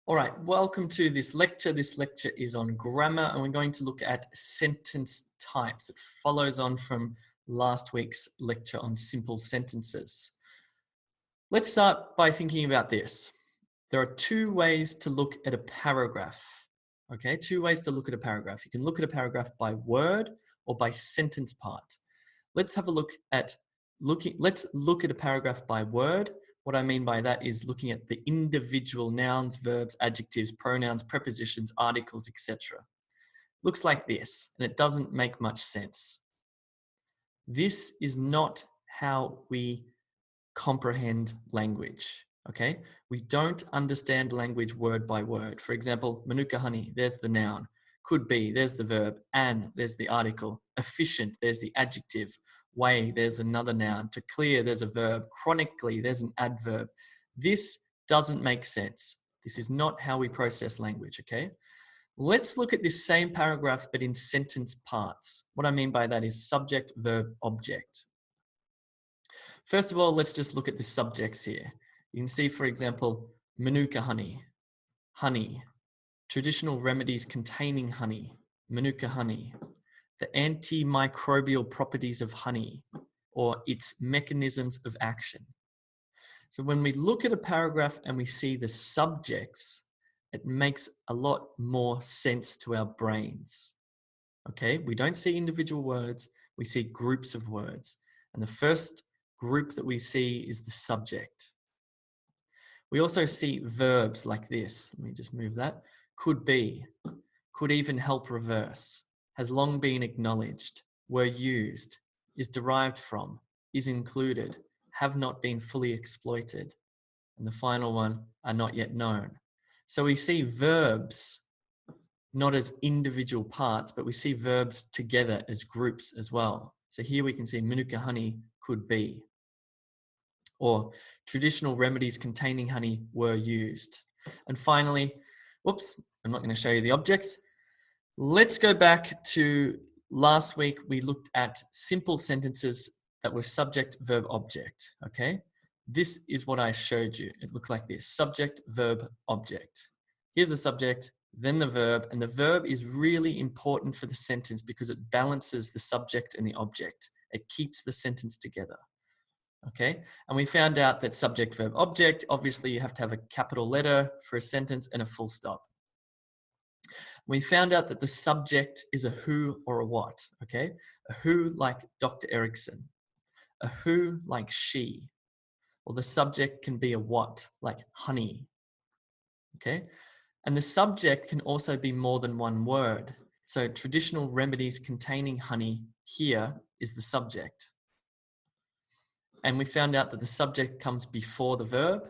All right, welcome to this lecture. This lecture is on grammar and we're going to look at sentence types. It follows on from last week's lecture on simple sentences. Let's start by thinking about this. There are two ways to look at a paragraph. Okay, two ways to look at a paragraph. You can look at a paragraph by word or by sentence part. Let's have a look at let's look at a paragraph by word. What I mean by that is looking at the individual nouns, verbs, adjectives, pronouns, prepositions, articles, etc. Looks like this, and it doesn't make much sense. This is not how we comprehend language, okay? We don't understand language word by word. For example, Manuka honey, there's the noun. Could be, there's the verb. An, there's the article. Efficient, there's the adjective. Way, there's another noun. To clear, there's a verb. Chronically, there's an adverb. This doesn't make sense. This is not how we process language, okay? Let's look at this same paragraph, but in sentence parts. What I mean by that is subject, verb, object. First of all, let's just look at the subjects here. You can see, for example, Manuka honey, honey, traditional remedies containing honey, Manuka honey, the antimicrobial properties of honey, or its mechanisms of action. So when we look at a paragraph and we see the subjects, it makes a lot more sense to our brains. Okay, we don't see individual words, we see groups of words. And the first group that we see is the subject. We also see verbs like this. Let me just move that. Could be, could even help reverse, has long been acknowledged, were used, is derived from, is included, have not been fully exploited. And the final one, are not yet known. So we see verbs not as individual parts, but we see verbs together as groups as well. So here we can see Manuka honey could be, or traditional remedies containing honey were used. And finally, whoops, I'm not going to show you the objects. Let's go back to last week. We looked at simple sentences that were subject, verb, object. Okay, this is what I showed you. It looked like this: subject, verb, object. Here's the subject, then the verb, and the verb is really important for the sentence because it balances the subject and the object. It keeps the sentence together. Okay, and we found out that subject, verb, object, obviously you have to have a capital letter for a sentence and a full stop. We found out that the subject is a who or a what, okay? A who like Dr. Erickson, a who like she, or the subject can be a what like honey, okay? And the subject can also be more than one word. So traditional remedies containing honey here is the subject. And we found out that the subject comes before the verb,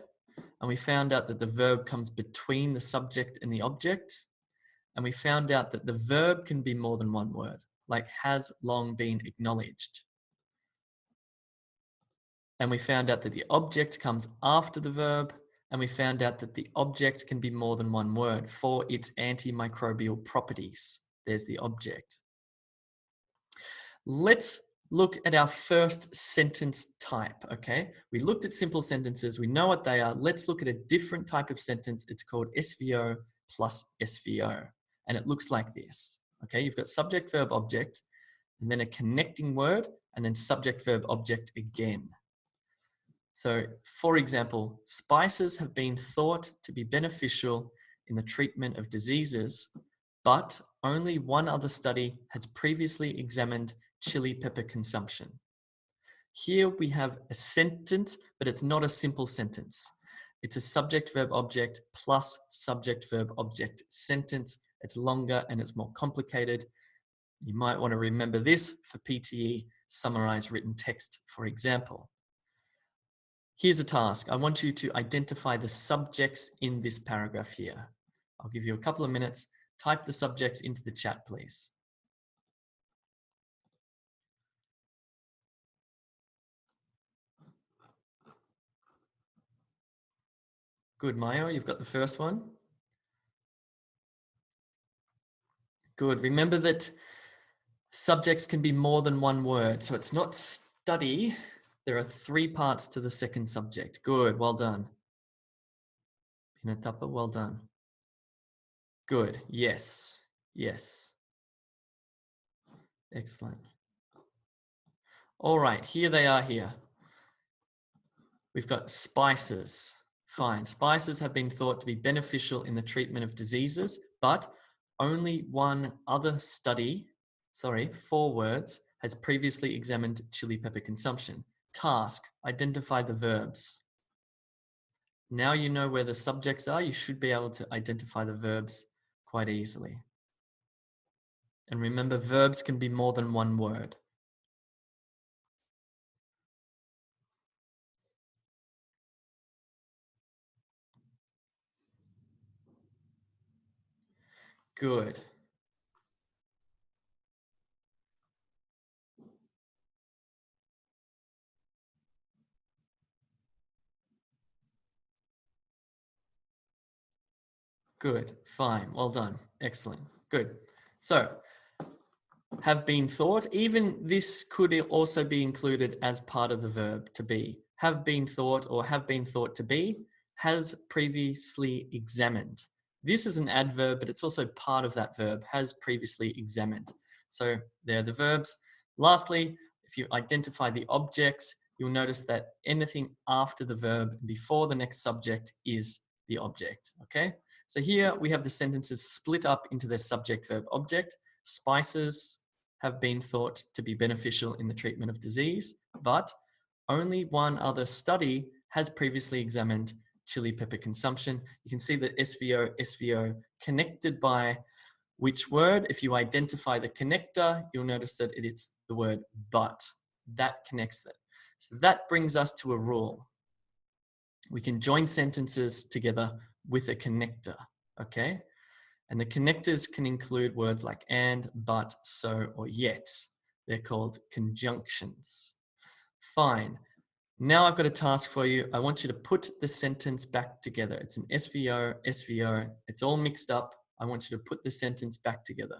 and we found out that the verb comes between the subject and the object. And we found out that the verb can be more than one word, like has long been acknowledged. And we found out that the object comes after the verb, and we found out that the object can be more than one word for its antimicrobial properties. There's the object. Let's look at our first sentence type, okay? We looked at simple sentences, we know what they are. Let's look at a different type of sentence. It's called SVO plus SVO. And it looks like this, okay? You've got subject, verb, object, and then a connecting word, and then subject, verb, object again. So, for example, spices have been thought to be beneficial in the treatment of diseases, but only one other study has previously examined chili pepper consumption. Here we have a sentence, but it's not a simple sentence. It's a subject, verb, object plus subject, verb, object sentence. It's longer and it's more complicated. You might want to remember this for PTE, summarize written text, for example. Here's a task. I want you to identify the subjects in this paragraph here. I'll give you a couple of minutes. Type the subjects into the chat, please. Good, Mayo, you've got the first one. Good. Remember that subjects can be more than one word. So it's not study. There are 3 parts to the second subject. Good. Well done. Pinatapa, well done. Good. Yes. Yes. Excellent. All right, here they are here. We've got spices. Fine. Spices have been thought to be beneficial in the treatment of diseases, but only one other study, 4 words, has previously examined chili pepper consumption. Task, identify the verbs. Now you know where the subjects are, you should be able to identify the verbs quite easily. And remember, verbs can be more than one word. Good. Good. Fine. Well done. Excellent. Good. So, have been thought. Even this could also be included as part of the verb to be. Have been thought or have been thought to be, has previously examined. This is an adverb, but it's also part of that verb, has previously examined. So there are the verbs. Lastly, if you identify the objects, you'll notice that anything after the verb before the next subject is the object. Okay? So here we have the sentences split up into their subject, verb, object. Spices have been thought to be beneficial in the treatment of disease, but only one other study has previously examined chili pepper consumption. You can see that SVO, SVO connected by which word? If you identify the connector, you'll notice that it is the word but. That connects it. So that brings us to a rule. We can join sentences together with a connector, okay? And the connectors can include words like and, but, so, or yet. They're called conjunctions. Fine. Now I've got a task for you. I want you to put the sentence back together. It's an SVO, SVO. It's all mixed up. I want you to put the sentence back together.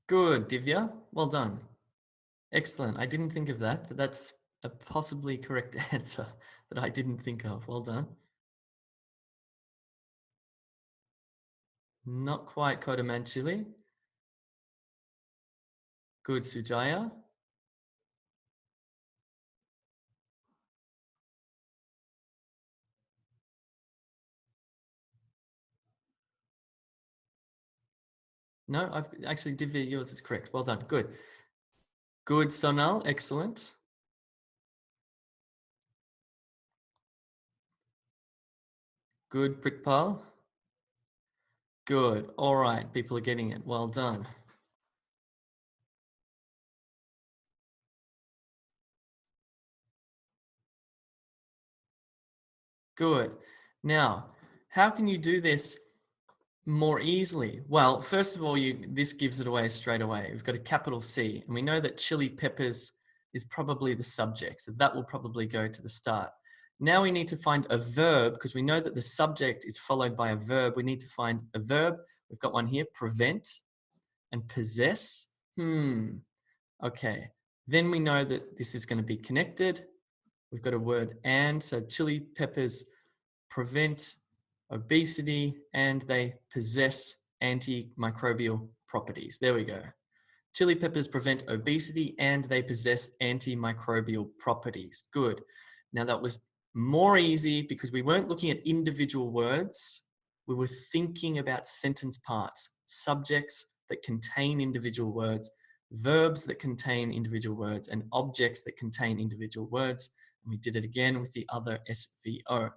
Good, Divya. Well done. Excellent. I didn't think of that, but that's a possibly correct answer that I didn't think of. Well done. Not quite Kodamanchili. Good, Sujaya. No, I've actually, Divya, yours is correct. Well done. Good. Good, Sonal. Excellent. Good, Pritpal. Good. All right. People are getting it. Well done. Good. Now, how can you do this more easily? Well, first of all, this gives it away straight away. We've got a capital C, and we know that chili peppers is probably the subject, so that will probably go to the start. Now we need to find a verb, because we know that the subject is followed by a verb. We need to find a verb. We've got one here, prevent and possess. Okay. Then we know that this is going to be connected. We've got a word and, so chili peppers prevent obesity and they possess antimicrobial properties. There we go. Chili peppers prevent obesity and they possess antimicrobial properties. Good. Now that was more easy because we weren't looking at individual words. We were thinking about sentence parts, subjects that contain individual words, verbs that contain individual words, and objects that contain individual words. And we did it again with the other SVO.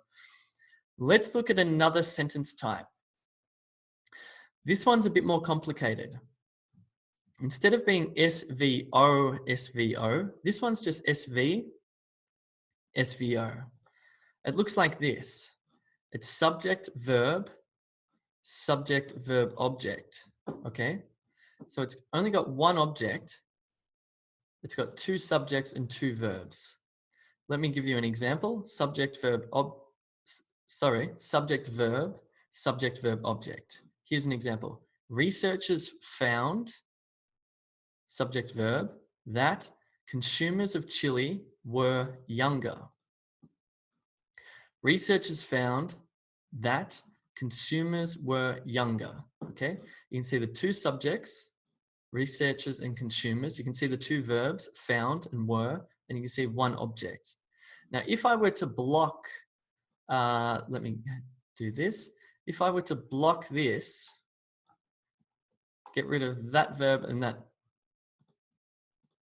Let's look at another sentence type. This one's a bit more complicated. Instead of being SVO, SVO, this one's just SV, SVO. It looks like this. It's subject, verb, object, okay? So it's only got one object. It's got two subjects and two verbs. Let me give you an example. Subject, verb, subject, verb, object. Here's an example. Researchers found, subject, verb, that consumers of chili were younger. Researchers found that consumers were younger. Okay, you can see the two subjects, researchers and consumers. You can see the two verbs, found and were, and you can see one object. Now, if I were to block, let me do this. If I were to block this, get rid of that verb and that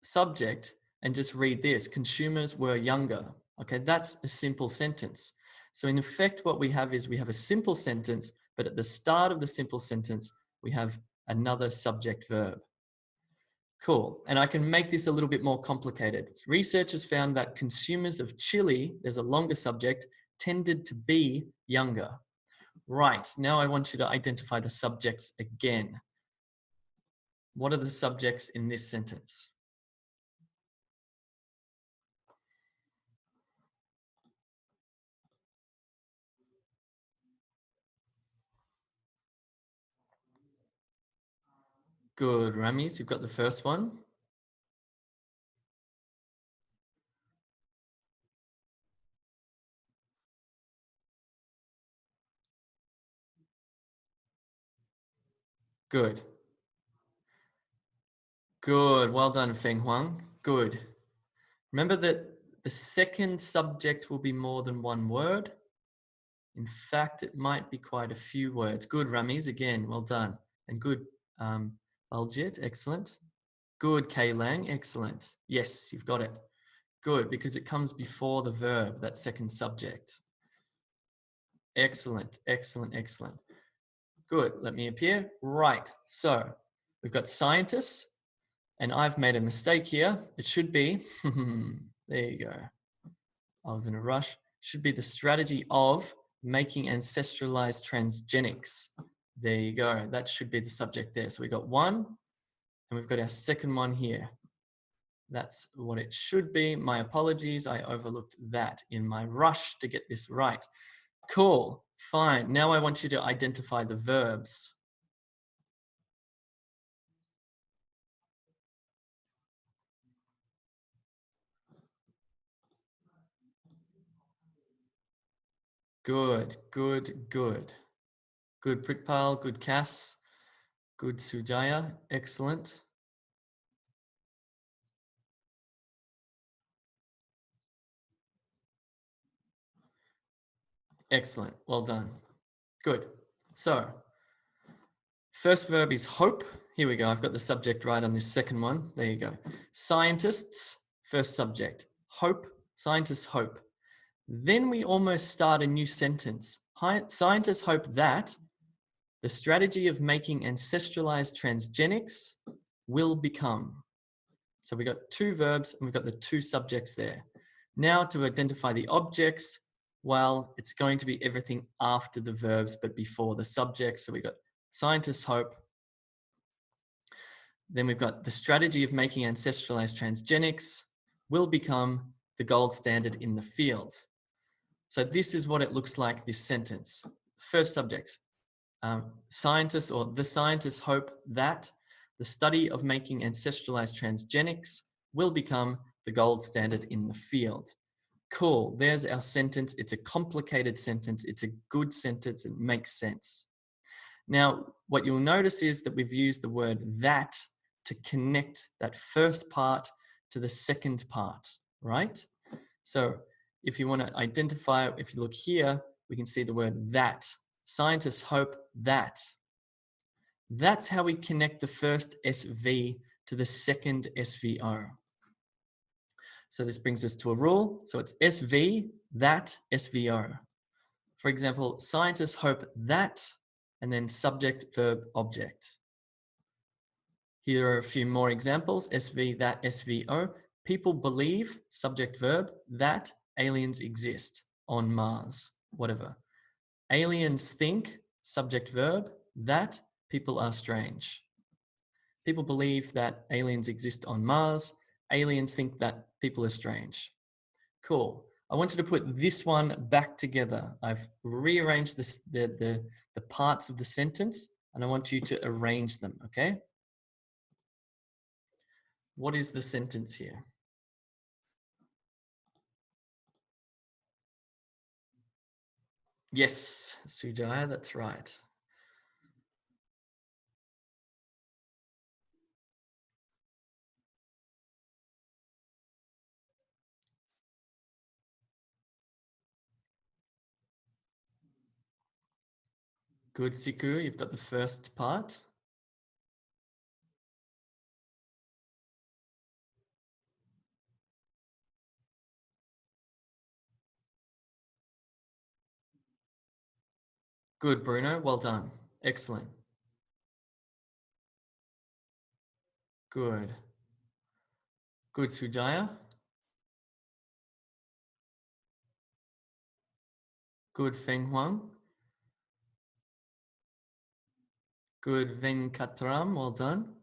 subject, and just read this, consumers were younger. Okay, that's a simple sentence. So in effect, what we have is we have a simple sentence, but at the start of the simple sentence, we have another subject verb. Cool. And I can make this a little bit more complicated. Researchers found that consumers of chili, there's a longer subject, tended to be younger. Right. Now I want you to identify the subjects again. What are the subjects in this sentence? Good, Ramis, you've got the first one. Good. Good, well done, Feng Huang. Good. Remember that the second subject will be more than one word. In fact, it might be quite a few words. Good, Ramis, again, well done. And good, Baljit, excellent. Good, Kaylang, excellent. Yes, you've got it. Good, because it comes before the verb, that second subject. Excellent, excellent, excellent. Good, let me appear. Right, so we've got scientists, and I've made a mistake here. It should be, there you go. I was in a rush. Should be the strategy of making ancestralized transgenics. There you go. That should be the subject there. So we got one, and we've got our second one here. That's what it should be. My apologies. I overlooked that in my rush to get this right. Cool. Fine. Now I want you to identify the verbs. Good, good, good. Good, Pritpal. Good, Cass. Good, Sujaya. Excellent. Excellent. Well done. Good. So, first verb is hope. Here we go. I've got the subject right on this second one. There you go. Scientists, first subject. Hope. Scientists hope. Then we almost start a new sentence. Scientists hope that the strategy of making ancestralized transgenics will become. So we got two verbs and we've got the two subjects there. Now to identify the objects, well, it's going to be everything after the verbs but before the subjects. So we got scientists hope. Then we've got the strategy of making ancestralized transgenics will become the gold standard in the field. So this is what it looks like, this sentence. First subjects, scientists or the scientists hope that the study of making ancestralized transgenics will become the gold standard in the field. Cool, there's our sentence. It's a complicated sentence. It's a good sentence. It makes sense. Now, what you'll notice is that we've used the word that to connect that first part to the second part, right? So if you want to identify, if you look here, we can see the word that. Scientists hope that. That's how we connect the first SV to the second SVO. So this brings us to a rule. So it's SV, that, SVO. For example, scientists hope that, and then subject, verb, object. Here are a few more examples. SV, that, SVO. People believe, subject, verb, that aliens exist on Mars, whatever. Aliens think, subject, verb, that people are strange. People believe that aliens exist on Mars. Aliens think that people are strange. Cool. I want you to put this one back together. I've rearranged the parts of the sentence and I want you to arrange them, okay? What is the sentence here? Yes, Sujaya, that's right. Good, Siku, you've got the first part. Good, Bruno, well done. Excellent. Good. Good, Sujaya. Good, Feng Huang. Good, Venkatram, well done.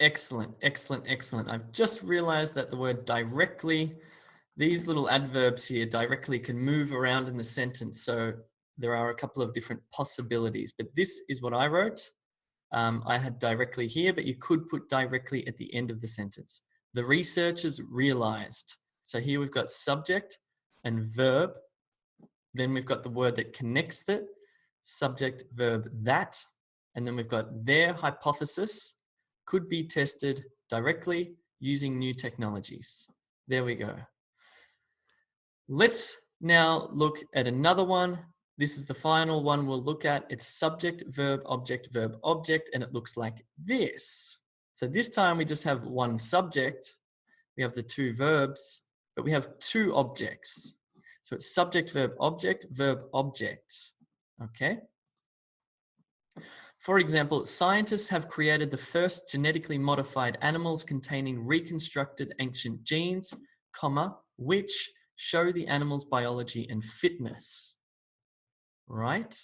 Excellent, excellent, excellent. I've just realized that the word directly, these little adverbs here, directly, can move around in the sentence. So there are a couple of different possibilities, but this is what I wrote. I had directly here, but you could put directly at the end of the sentence. The researchers realized. So here we've got subject and verb. Then we've got the word that connects it, subject, verb, that. And then we've got their hypothesis could be tested directly using new technologies. There we go. Let's now look at another one. This is the final one we'll look at. It's subject, verb, object, and it looks like this. So this time we just have one subject. We have the two verbs, but we have two objects. So it's subject, verb, object, okay? For example, scientists have created the first genetically modified animals containing reconstructed ancient genes, comma, which show the animal's biology and fitness. Right?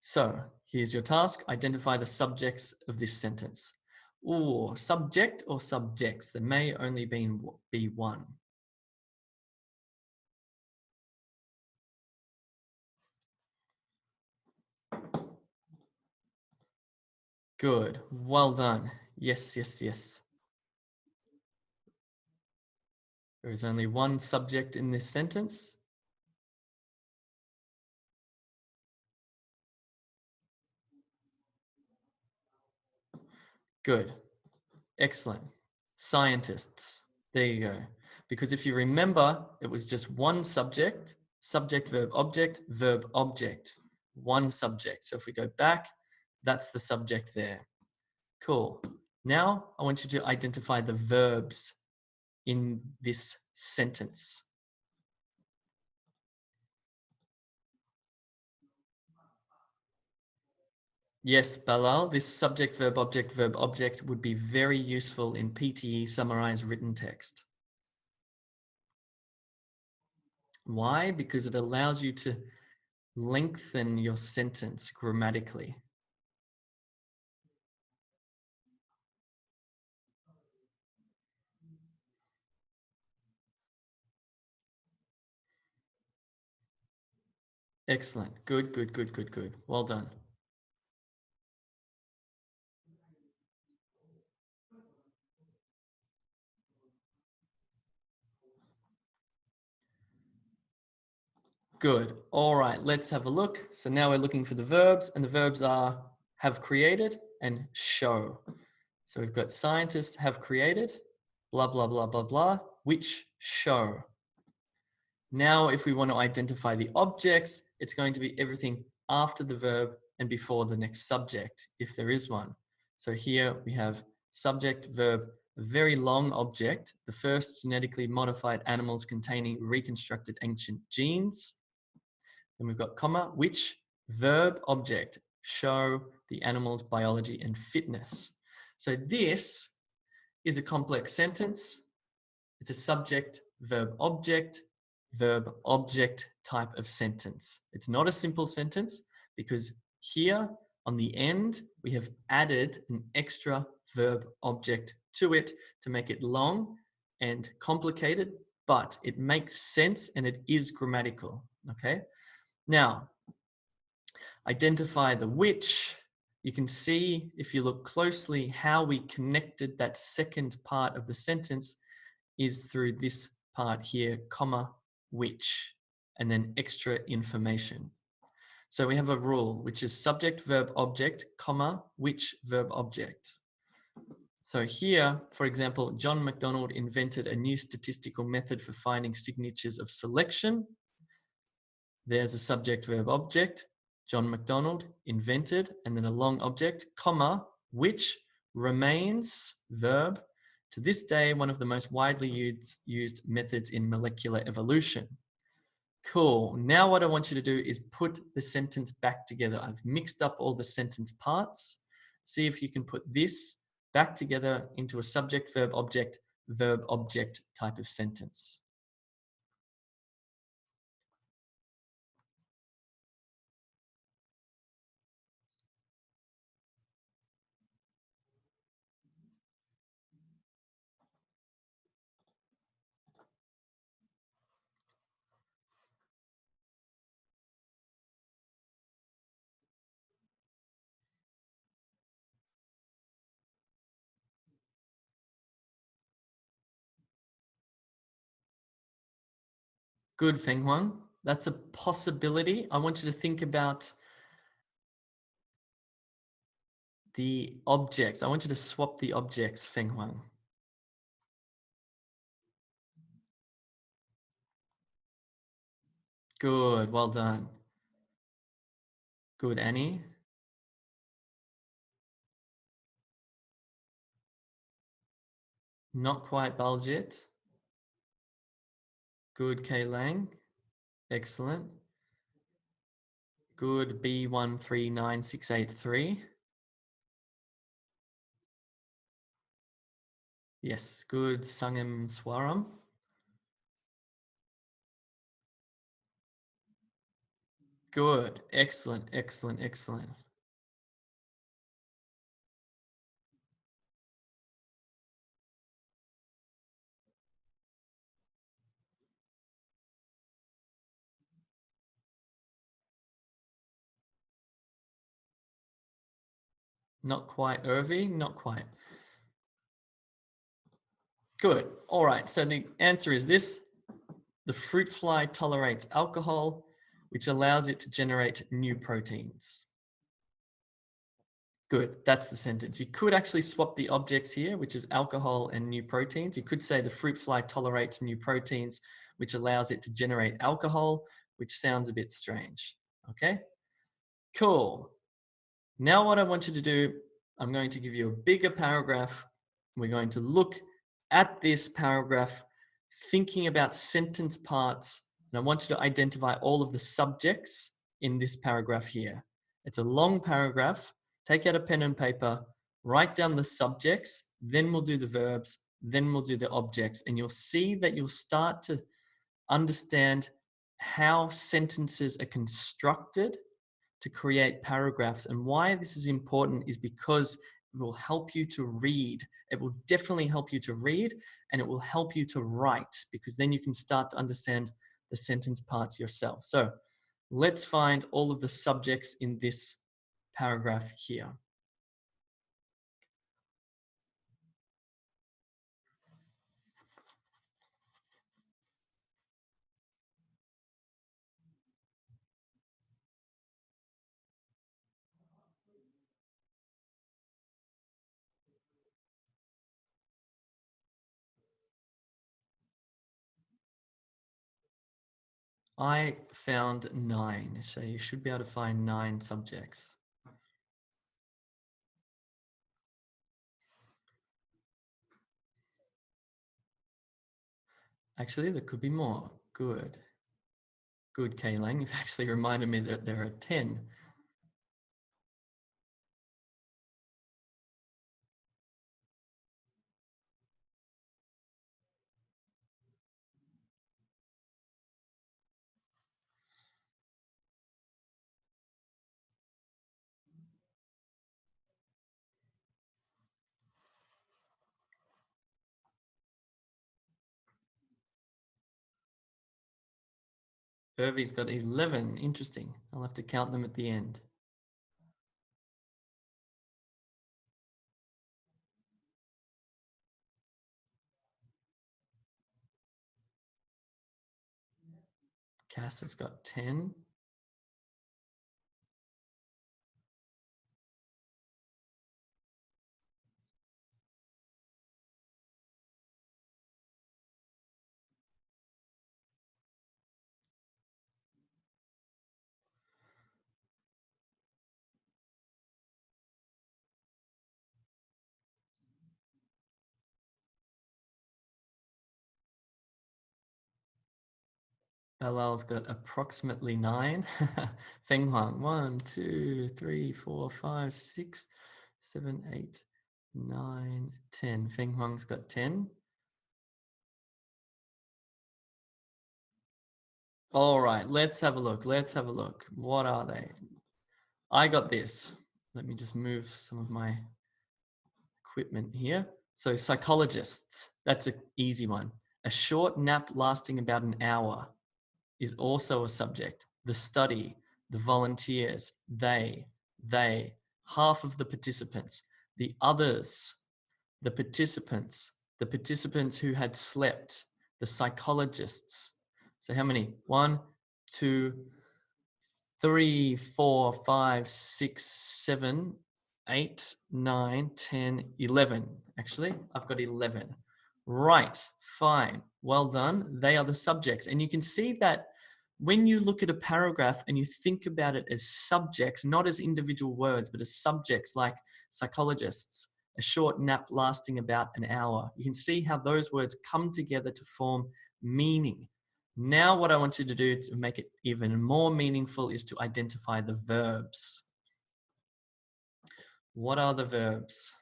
So here's your task. Identify the subjects of this sentence. Or subject or subjects. There may only be one. Good. Well done. Yes, yes, yes. There is only one subject in this sentence. Good. Excellent. Scientists. There you go. Because if you remember, it was just one subject, subject, verb, object, one subject. So if we go back, that's the subject there. Cool. Now I want you to identify the verbs in this sentence. Yes, Balal, this subject, verb, object would be very useful in PTE summarized written text. Why? Because it allows you to lengthen your sentence grammatically. Excellent. Good, good, good, good, good. Well done. Good. All right, let's have a look. So now we're looking for the verbs, and the verbs are have created and show. So we've got scientists have created, blah, blah, blah, blah, blah, which show. Now, if we want to identify the objects, it's going to be everything after the verb and before the next subject, if there is one. So here we have subject, verb, a very long object, the first genetically modified animals containing reconstructed ancient genes. Then we've got comma, which verb, object, show the animal's biology and fitness. So this is a complex sentence. It's a subject, verb, object type of sentence. It's not a simple sentence because here on the end, we have added an extra verb object to it to make it long and complicated, but it makes sense and it is grammatical, okay? Now, identify the which. You can see, if you look closely, how we connected that second part of the sentence is through this part here, comma, which, and then extra information. So we have a rule, which is subject, verb, object, comma, which, verb, object. So here, for example, John MacDonald invented a new statistical method for finding signatures of selection. There's a subject, verb, object. John MacDonald invented, and then a long object, comma, which remains, verb, to this day, one of the most widely used methods in molecular evolution. Cool. Now what I want you to do is put the sentence back together. I've mixed up all the sentence parts. See if you can put this back together into a subject, verb, object type of sentence. Good, Feng Huang. That's a possibility. I want you to think about the objects. I want you to swap the objects, Feng Huang. Good, well done. Good, Annie. Not quite Baljit. Good, K Lang. Excellent. Good, B139683. Yes, good, Sangam Swaram. Good, excellent, excellent, excellent. Not quite Irvi, not quite. Good, all right, so the answer is this. The fruit fly tolerates alcohol, which allows it to generate new proteins. Good, that's the sentence. You could actually swap the objects here, which is alcohol and new proteins. You could say the fruit fly tolerates new proteins, which allows it to generate alcohol, which sounds a bit strange, okay? Cool. Now what I want you to do, I'm going to give you a bigger paragraph. We're going to look at this paragraph, thinking about sentence parts, and I want you to identify all of the subjects in this paragraph here. It's a long paragraph. Take out a pen and paper, write down the subjects, then we'll do the verbs, then we'll do the objects, and you'll see that you'll start to understand how sentences are constructed to create paragraphs. And why this is important is because it will help you to read. It will definitely help you to read, and it will help you to write, because then you can start to understand the sentence parts yourself. So let's find all of the subjects in this paragraph here. I found 9, so you should be able to find 9 subjects. Actually, there could be more. Good. Good, Kaylang. You've actually reminded me that there are 10. Irvi's got 11. Interesting. I'll have to count them at the end. Cass has got 10. Balal's got approximately 9. Feng Huang, 1, 2, 3, 4, 5, 6, 7, 8, 9, 10. Feng Huang's got 10. All right, let's have a look. Let's have a look. What are they? I got this. Let me just move some of my equipment here. So psychologists, that's an easy one. A short nap lasting about an hour is also a subject. The study, the volunteers, they, half of the participants, the others, the participants who had slept, the psychologists. So how many? 1, 2, 3, 4, 5, 6, 7, 8, 9, 10, 11. Actually, I've got 11. Right, fine, well done. They are the subjects. And you can see that when you look at a paragraph and you think about it as subjects, not as individual words, but as subjects like psychologists, a short nap lasting about an hour, you can see how those words come together to form meaning. Now what I want you to do to make it even more meaningful is to identify the verbs. What are the verbs?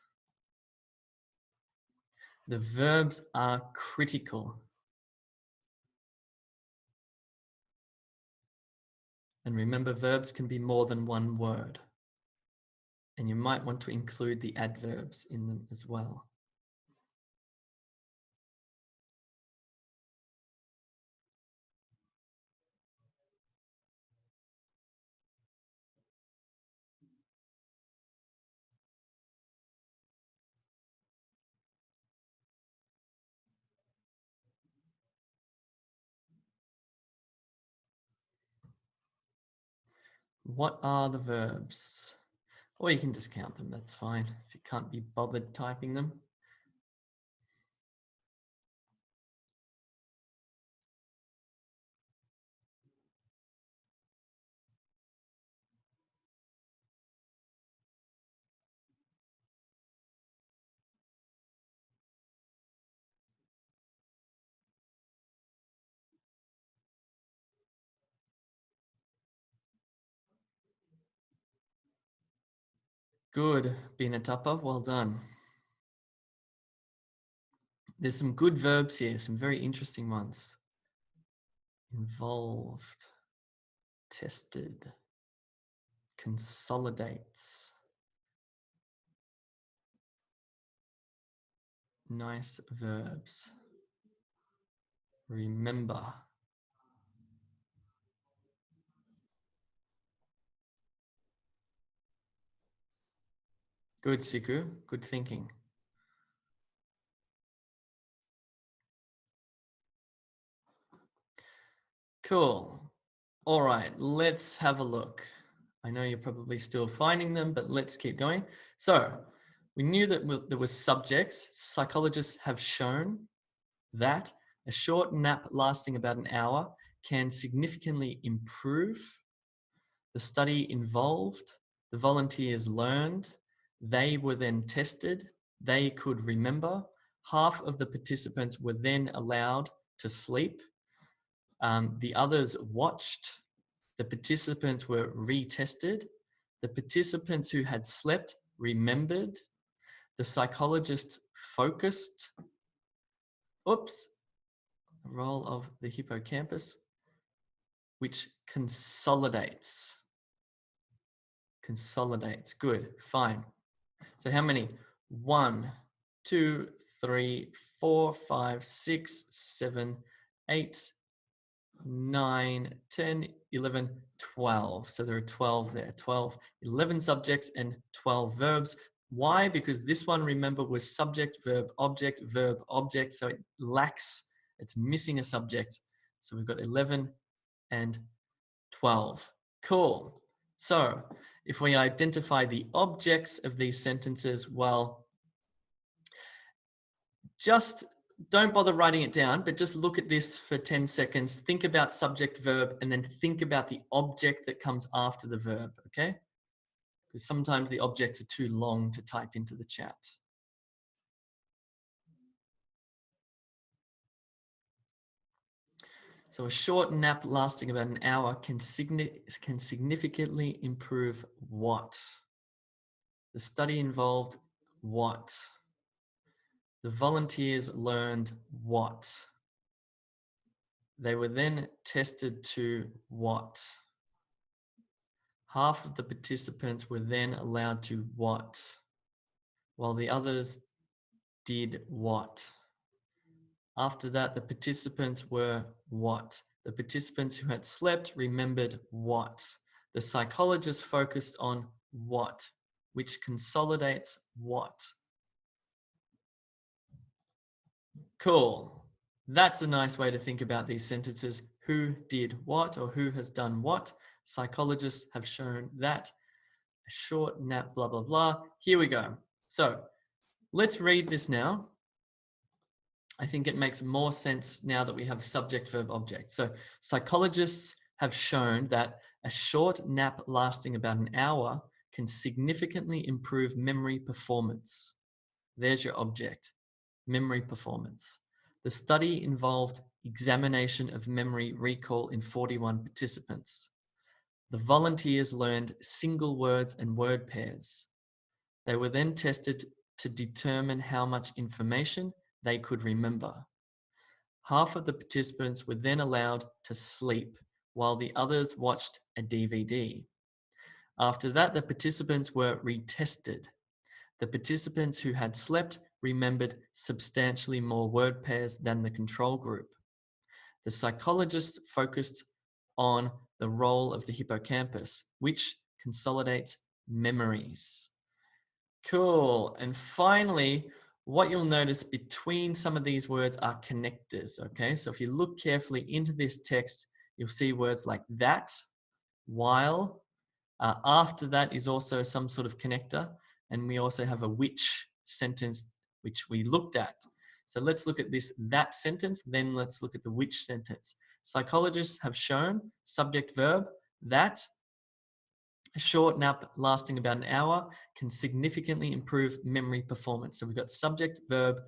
The verbs are critical. And remember, verbs can be more than one word. And you might want to include the adverbs in them as well. What are the verbs? Or you can just count them, that's fine, if you can't be bothered typing them. Good, Binatapa, well done. There's some good verbs here, some very interesting ones. Involved, tested, consolidates. Nice verbs. Remember. Good, Siku, good thinking. Cool. All right, let's have a look. I know you're probably still finding them, but let's keep going. So we knew that there were subjects. Psychologists have shown that a short nap lasting about an hour can significantly improve. The study involved, the volunteers learned, they were then tested, they could remember. Half of the participants were then allowed to sleep. The others watched. The participants were retested. The participants who had slept remembered. The psychologist focused. Oops. The role of the hippocampus, which consolidates. Consolidates. Good. Fine. So how many? 1, 2, 3, 4, 5, 6, 7, 8, 9, 10, 11, 12. So there are 12 there. 12, 11 subjects and 12 verbs. Why? Because this one, remember, was subject, verb, object, verb, object. So it lacks, it's missing a subject. So we've got 11 and 12. Cool. So if we identify the objects of these sentences, well, just don't bother writing it down, but just look at this for 10 seconds. Think about subject, verb, and then think about the object that comes after the verb, okay? Because sometimes the objects are too long to type into the chat. So a short nap lasting about an hour can significantly improve what? The study involved what? The volunteers learned what? They were then tested to what? Half of the participants were then allowed to what? While the others did what? After that, the participants were what? The participants who had slept remembered what? The psychologist focused on what? Which consolidates what? Cool. That's a nice way to think about these sentences. Who did what, or who has done what? Psychologists have shown that. A short nap, blah, blah, blah. Here we go. So let's read this now. I think it makes more sense now that we have subject, verb, object. So psychologists have shown that a short nap lasting about an hour can significantly improve memory performance. There's your object, memory performance. The study involved examination of memory recall in 41 participants. The volunteers learned single words and word pairs. They were then tested to determine how much information they could remember. Half of the participants were then allowed to sleep while the others watched a DVD. After that, the participants were retested. The participants who had slept remembered substantially more word pairs than the control group. The psychologists focused on the role of the hippocampus, which consolidates memories. Cool. And finally, what you'll notice between some of these words are connectors, okay? So if you look carefully into this text, you'll see words like that, while. After that is also some sort of connector. And we also have a which sentence, which we looked at. So let's look at this that sentence, then let's look at the which sentence. Psychologists have shown, subject, verb, that a short nap lasting about an hour can significantly improve memory performance. So we've got subject, verb,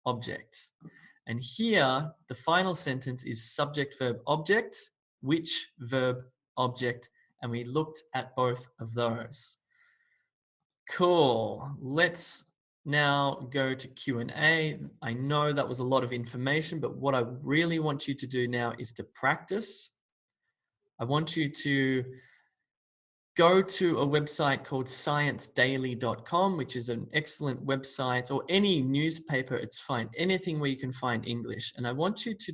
object. And here, the final sentence is subject, verb, object, which, verb, object, and we looked at both of those. Cool. Let's now go to Q&A. I know that was a lot of information, but what I really want you to do now is to practice. I want you to go to a website called sciencedaily.com, which is an excellent website, or any newspaper, it's fine, anything where you can find English. And I want you to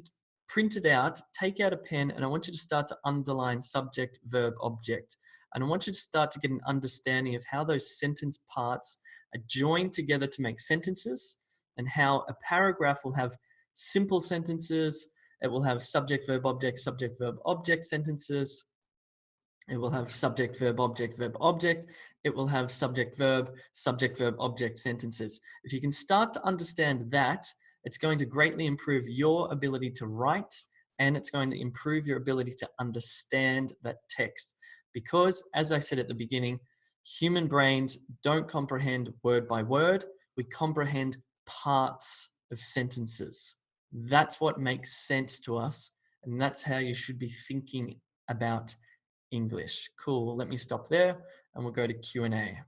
print it out, take out a pen, and I want you to start to underline subject, verb, object. And I want you to start to get an understanding of how those sentence parts are joined together to make sentences, and how a paragraph will have simple sentences, it will have subject, verb, object sentences. It will have subject, verb, object, It will have subject, verb, object sentences. If you can start to understand that, it's going to greatly improve your ability to write, and it's going to improve your ability to understand that text. Because, as I said at the beginning, human brains don't comprehend word by word. We comprehend parts of sentences. That's what makes sense to us, and that's how you should be thinking about English. Cool. Let me stop there and we'll go to Q&A.